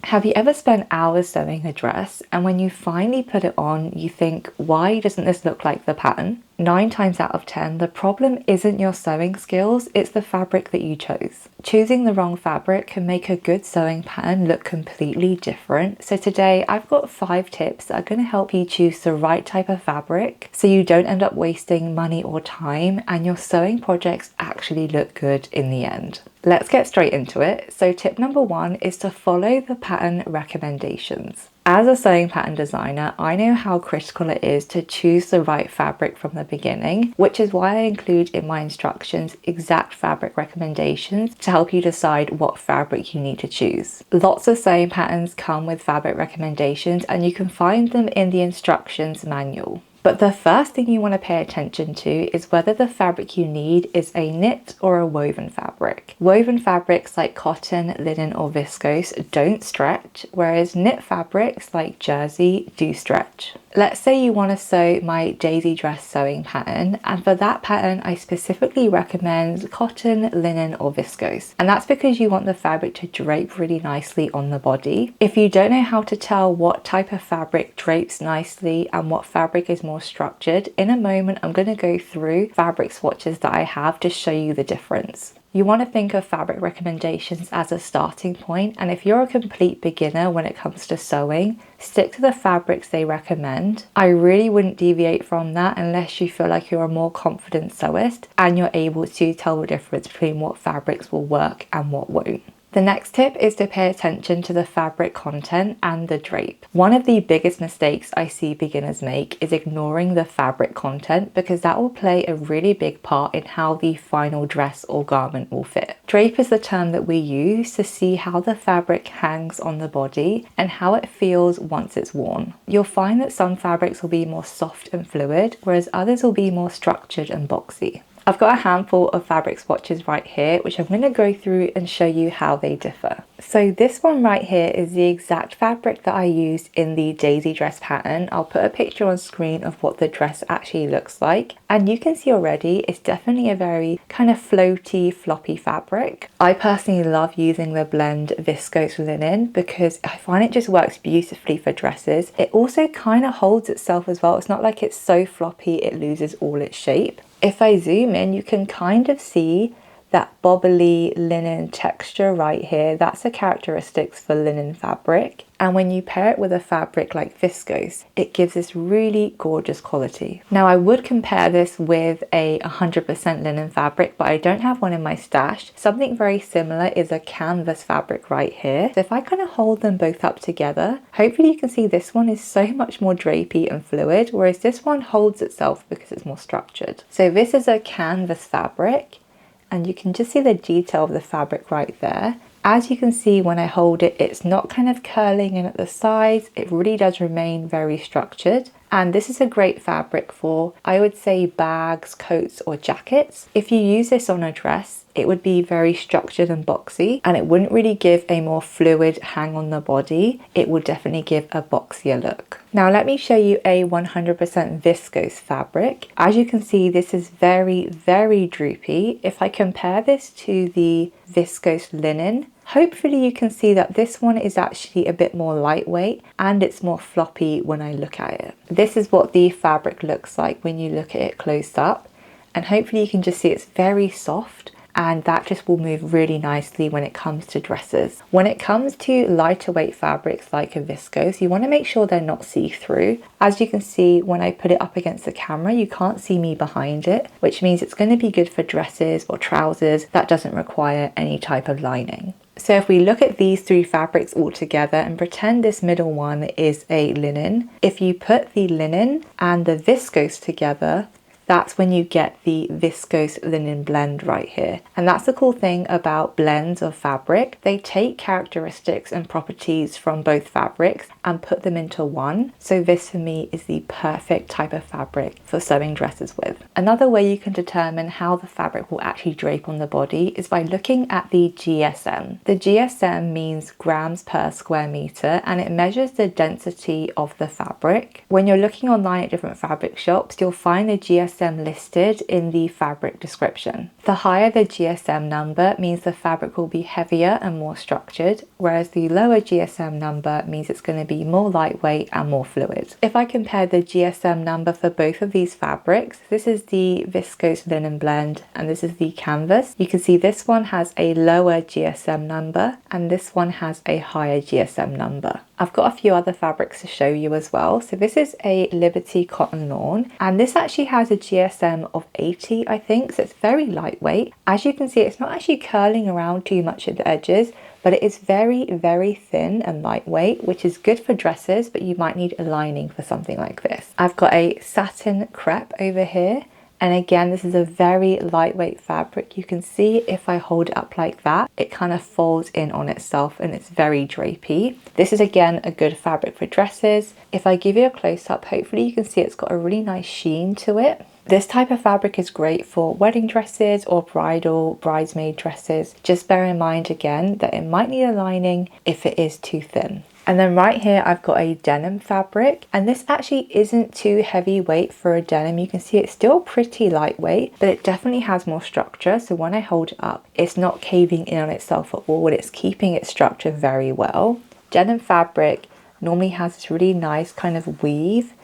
Have you ever spent hours sewing a dress and when you finally put it on, you think, why doesn't this look like the pattern? 9 times out of 10, the problem isn't your sewing skills, it's the fabric that you chose. Choosing the wrong fabric can make a good sewing pattern look completely different. So today I've got 5 tips that are going to help you choose the right type of fabric so you don't end up wasting money or time and your sewing projects actually look good in the end. Let's get straight into it. So tip number 1 is to follow the pattern recommendations. As a sewing pattern designer, I know how critical it is to choose the right fabric from the beginning, which is why I include in my instructions exact fabric recommendations to help you decide what fabric you need to choose. Lots of sewing patterns come with fabric recommendations and you can find them in the instructions manual. But the first thing you want to pay attention to is whether the fabric you need is a knit or a woven fabric. Woven fabrics like cotton, linen or viscose don't stretch, whereas knit fabrics like jersey do stretch. Let's say you want to sew my daisy dress sewing pattern, and for that pattern I specifically recommend cotton, linen or viscose, and that's because you want the fabric to drape really nicely on the body. If you don't know how to tell what type of fabric drapes nicely and what fabric is more structured, in a moment I'm going to go through fabric swatches that I have to show you the difference. You want to think of fabric recommendations as a starting point, and if you're a complete beginner when it comes to sewing, stick to the fabrics they recommend. I really wouldn't deviate from that unless you feel like you're a more confident sewist and you're able to tell the difference between what fabrics will work and what won't. The next tip is to pay attention to the fabric content and the drape. One of the biggest mistakes I see beginners make is ignoring the fabric content because that will play a really big part in how the final dress or garment will fit. Drape is the term that we use to see how the fabric hangs on the body and how it feels once it's worn. You'll find that some fabrics will be more soft and fluid, whereas others will be more structured and boxy. I've got a handful of fabric swatches right here, which I'm going to go through and show you how they differ. So this one right here is the exact fabric that I used in the daisy dress pattern. I'll put a picture on screen of what the dress actually looks like. And you can see already, it's definitely a very kind of floaty, floppy fabric. I personally love using the blend viscose linen because I find it just works beautifully for dresses. It also kind of holds itself as well. It's not like it's so floppy it loses all its shape. If I zoom in, you can kind of see that bobbly linen texture right here. That's a characteristic for linen fabric. And when you pair it with a fabric like viscose, it gives this really gorgeous quality. Now I would compare this with a 100% linen fabric, but I don't have one in my stash. Something very similar is a canvas fabric right here. So if I kind of hold them both up together, hopefully you can see this one is so much more drapey and fluid, whereas this one holds itself because it's more structured. So this is a canvas fabric, and you can just see the detail of the fabric right there. As you can see when I hold it, it's not kind of curling in at the sides. It really does remain very structured. And this is a great fabric for, I would say, bags, coats or jackets. If you use this on a dress, it would be very structured and boxy, and it wouldn't really give a more fluid hang on the body. It would definitely give a boxier look. Now let me show you a 100% viscose fabric. As you can see, this is very, very droopy. If I compare this to the viscose linen, hopefully you can see that this one is actually a bit more lightweight and it's more floppy when I look at it. This is what the fabric looks like when you look at it close up, and hopefully you can just see it's very soft, and that just will move really nicely when it comes to dresses. When it comes to lighter weight fabrics like a viscose, you want to make sure they're not see-through. As you can see, when I put it up against the camera, you can't see me behind it, which means it's going to be good for dresses or trousers that doesn't require any type of lining. So if we look at these 3 fabrics all together and pretend this middle one is a linen, if you put the linen and the viscose together, that's when you get the viscose linen blend right here. And that's the cool thing about blends of fabric. They take characteristics and properties from both fabrics and put them into one. So this for me is the perfect type of fabric for sewing dresses with. Another way you can determine how the fabric will actually drape on the body is by looking at the GSM. The GSM means grams per square meter, and it measures the density of the fabric. When you're looking online at different fabric shops, you'll find the GSM GSM listed in the fabric description. The higher the GSM number means the fabric will be heavier and more structured, whereas the lower GSM number means it's going to be more lightweight and more fluid. If I compare the GSM number for both of these fabrics, this is the viscose linen blend and this is the canvas. You can see this one has a lower GSM number and this one has a higher GSM number. I've got a few other fabrics to show you as well. So this is a Liberty cotton lawn and this actually has a GSM of 80, I think, so it's very lightweight. As you can see, it's not actually curling around too much at the edges, but it is very, very thin and lightweight, which is good for dresses, but you might need a lining for something like this. I've got a satin crepe over here. And again, this is a very lightweight fabric. You can see if I hold it up like that, it kind of folds in on itself and it's very drapey. This is again a good fabric for dresses. If I give you a close up, hopefully you can see it's got a really nice sheen to it. This type of fabric is great for wedding dresses or bridesmaid dresses. Just bear in mind again that it might need a lining if it is too thin. And then right here I've got a denim fabric and this actually isn't too heavyweight for a denim. You can see it's still pretty lightweight, but it definitely has more structure. So when I hold it up, it's not caving in on itself at all. It's keeping its structure very well. Denim fabric normally has this really nice kind of weave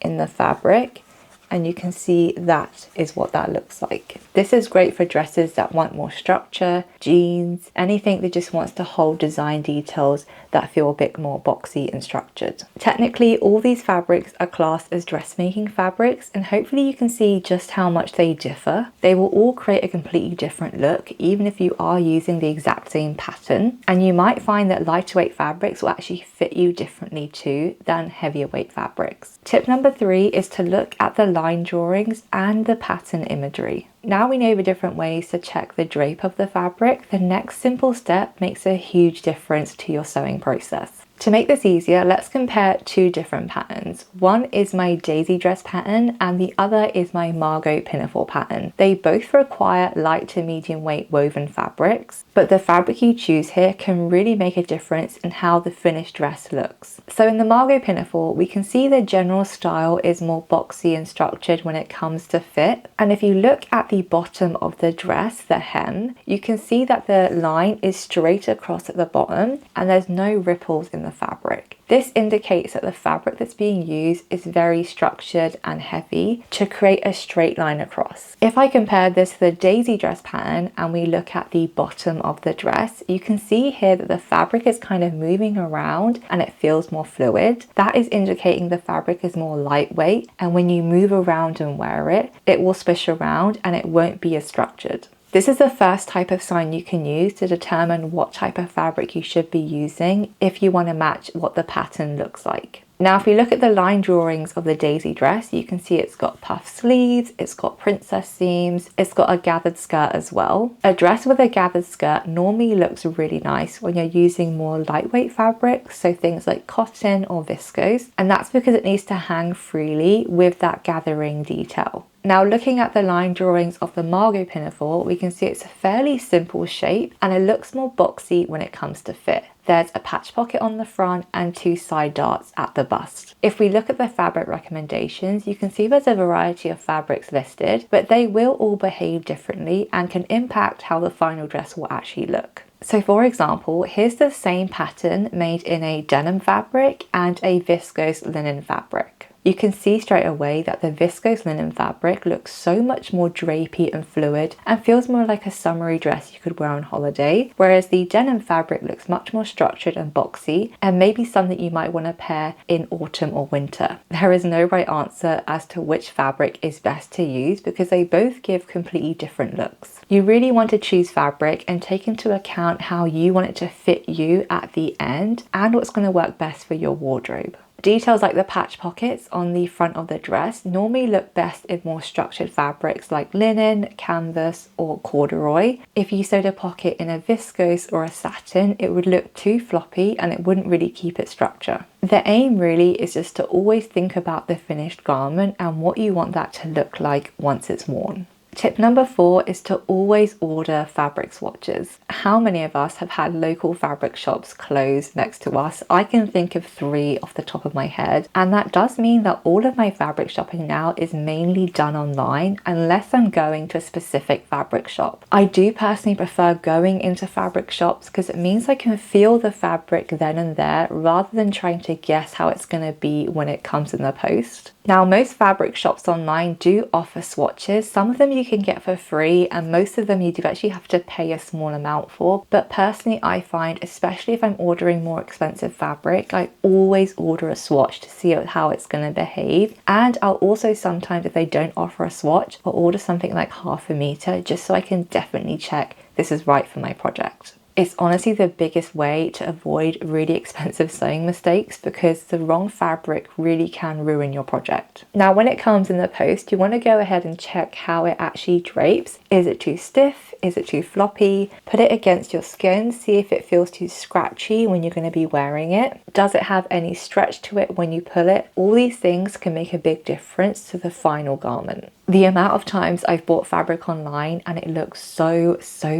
in the fabric. And you can see that is what that looks like. This is great for dresses that want more structure, jeans, anything that just wants to hold design details that feel a bit more boxy and structured. Technically, all these fabrics are classed as dressmaking fabrics, and hopefully you can see just how much they differ. They will all create a completely different look, even if you are using the exact same pattern. And you might find that lighter weight fabrics will actually fit you differently too than heavier weight fabrics. Tip number 3 is to look at the line drawings and the pattern imagery. Now we know the different ways to check the drape of the fabric. The next simple step makes a huge difference to your sewing process. To make this easier, let's compare two different patterns. One is my daisy dress pattern and the other is my Margot pinafore pattern. They both require light to medium weight woven fabrics, but the fabric you choose here can really make a difference in how the finished dress looks. So in the Margot pinafore, we can see the general style is more boxy and structured when it comes to fit. And if you look at the bottom of the dress, the hem, you can see that the line is straight across at the bottom and there's no ripples in the fabric. This indicates that the fabric that's being used is very structured and heavy to create a straight line across. If I compare this to the daisy dress pattern and we look at the bottom of the dress, you can see here that the fabric is kind of moving around and it feels more fluid. That is indicating the fabric is more lightweight, and when you move around and wear it, it will swish around and it won't be as structured. This is the first type of sign you can use to determine what type of fabric you should be using if you want to match what the pattern looks like. Now, if we look at the line drawings of the daisy dress, you can see it's got puff sleeves, it's got princess seams, it's got a gathered skirt as well. A dress with a gathered skirt normally looks really nice when you're using more lightweight fabrics, so things like cotton or viscose, and that's because it needs to hang freely with that gathering detail. Now, looking at the line drawings of the Margot pinafore, we can see it's a fairly simple shape and it looks more boxy when it comes to fit. There's a patch pocket on the front and two side darts at the bust. If we look at the fabric recommendations, you can see there's a variety of fabrics listed, but they will all behave differently and can impact how the final dress will actually look. So for example, here's the same pattern made in a denim fabric and a viscose linen fabric. You can see straight away that the viscose linen fabric looks so much more drapey and fluid and feels more like a summery dress you could wear on holiday, whereas the denim fabric looks much more structured and boxy and maybe something you might want to pair in autumn or winter. There is no right answer as to which fabric is best to use because they both give completely different looks. You really want to choose fabric and take into account how you want it to fit you at the end and what's going to work best for your wardrobe. Details like the patch pockets on the front of the dress normally look best in more structured fabrics like linen, canvas or corduroy. If you sewed a pocket in a viscose or a satin, it would look too floppy and it wouldn't really keep its structure. The aim really is just to always think about the finished garment and what you want that to look like once it's worn. Tip number 4 is to always order fabric swatches. How many of us have had local fabric shops closed next to us? I can think of 3 off the top of my head, and that does mean that all of my fabric shopping now is mainly done online unless I'm going to a specific fabric shop. I do personally prefer going into fabric shops because it means I can feel the fabric then and there rather than trying to guess how it's going to be when it comes in the post. Now, most fabric shops online do offer swatches. Some of them you can get for free, and most of them you do actually have to pay a small amount for. But personally, I find, especially if I'm ordering more expensive fabric, I always order a swatch to see how it's going to behave. And I'll also sometimes, if they don't offer a swatch, I'll order something like 1/2 meter just so I can definitely check this is right for my project. It's honestly the biggest way to avoid really expensive sewing mistakes because the wrong fabric really can ruin your project. Now, when it comes in the post, you want to go ahead and check how it actually drapes. Is it too stiff? Is it too floppy? Put it against your skin, see if it feels too scratchy when you're going to be wearing it. Does it have any stretch to it when you pull it? All these things can make a big difference to the final garment. The amount of times I've bought fabric online and it looks so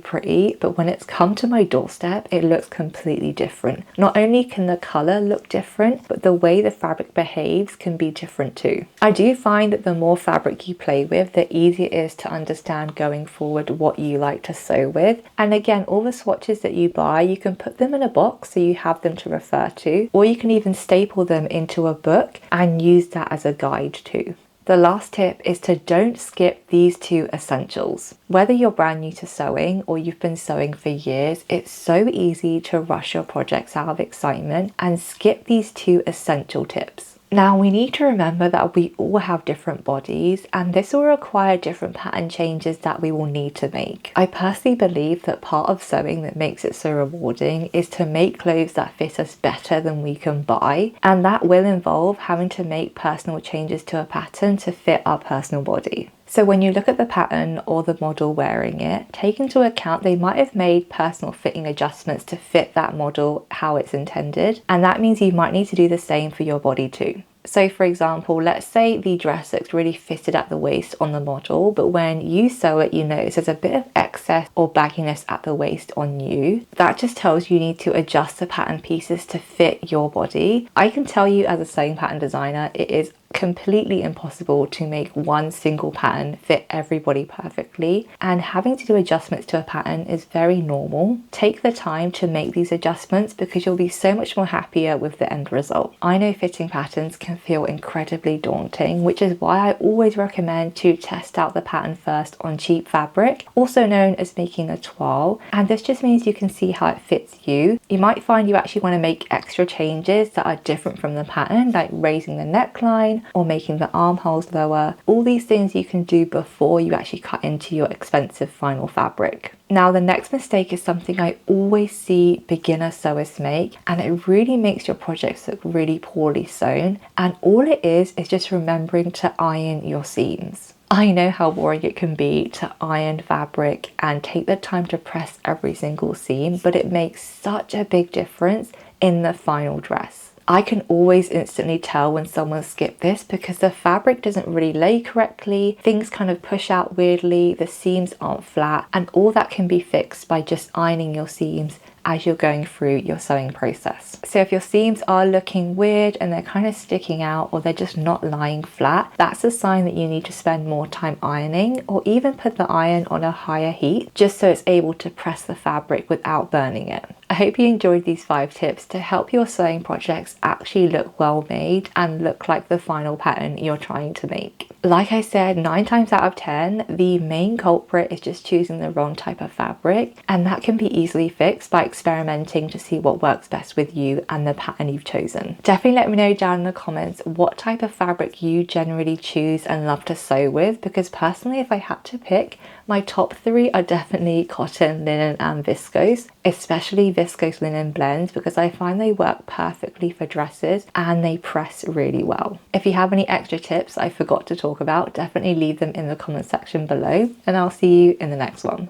pretty, but when it's come to my doorstep, it looks completely different. Not only can the color look different, but the way the fabric behaves can be different too. I do find that the more fabric you play with, the easier it is to understand going forward what you like to sew with. And again, all the swatches that you buy, you can put them in a box so you have them to refer to, or you can even staple them into a book and use that as a guide too. The last tip is to don't skip these 2 essentials. Whether you're brand new to sewing or you've been sewing for years, it's so easy to rush your projects out of excitement and skip these 2 essential tips. Now, we need to remember that we all have different bodies and this will require different pattern changes that we will need to make. I personally believe that part of sewing that makes it so rewarding is to make clothes that fit us better than we can buy, and that will involve having to make personal changes to a pattern to fit our personal body. So when you look at the pattern or the model wearing it, take into account they might have made personal fitting adjustments to fit that model how it's intended, and that means you might need to do the same for your body too. So for example, let's say the dress looks really fitted at the waist on the model, but when you sew it, you notice there's a bit of excess or bagginess at the waist on you. That just tells you need to adjust the pattern pieces to fit your body. I can tell you as a sewing pattern designer, it is completely impossible to make one single pattern fit everybody perfectly, and having to do adjustments to a pattern is very normal. Take the time to make these adjustments because you'll be so much more happier with the end result. I know fitting patterns can feel incredibly daunting, which is why I always recommend to test out the pattern first on cheap fabric, also known as making a toile, and this just means you can see how it fits you. You might find you actually want to make extra changes that are different from the pattern, like raising the neckline or making the armholes lower. All these things you can do before you actually cut into your expensive final fabric. Now, the next mistake is something I always see beginner sewers make, and it really makes your projects look really poorly sewn. And all it is just remembering to iron your seams. I know how boring it can be to iron fabric and take the time to press every single seam, but it makes such a big difference in the final dress. I can always instantly tell when someone skipped this because the fabric doesn't really lay correctly, things kind of push out weirdly, the seams aren't flat, and all that can be fixed by just ironing your seams as you're going through your sewing process. So if your seams are looking weird and they're kind of sticking out or they're just not lying flat, that's a sign that you need to spend more time ironing, or even put the iron on a higher heat just so it's able to press the fabric without burning it. I hope you enjoyed these 5 tips to help your sewing projects actually look well made and look like the final pattern you're trying to make. Like I said, 9 times out of 10, the main culprit is just choosing the wrong type of fabric, and that can be easily fixed by experimenting to see what works best with you and the pattern you've chosen. Definitely let me know down in the comments what type of fabric you generally choose and love to sew with, because personally, if I had to pick, my top 3 are definitely cotton, linen and viscose, especially viscose linen blends, because I find they work perfectly for dresses and they press really well. If you have any extra tips I forgot to talk about, definitely leave them in the comment section below, and I'll see you in the next one.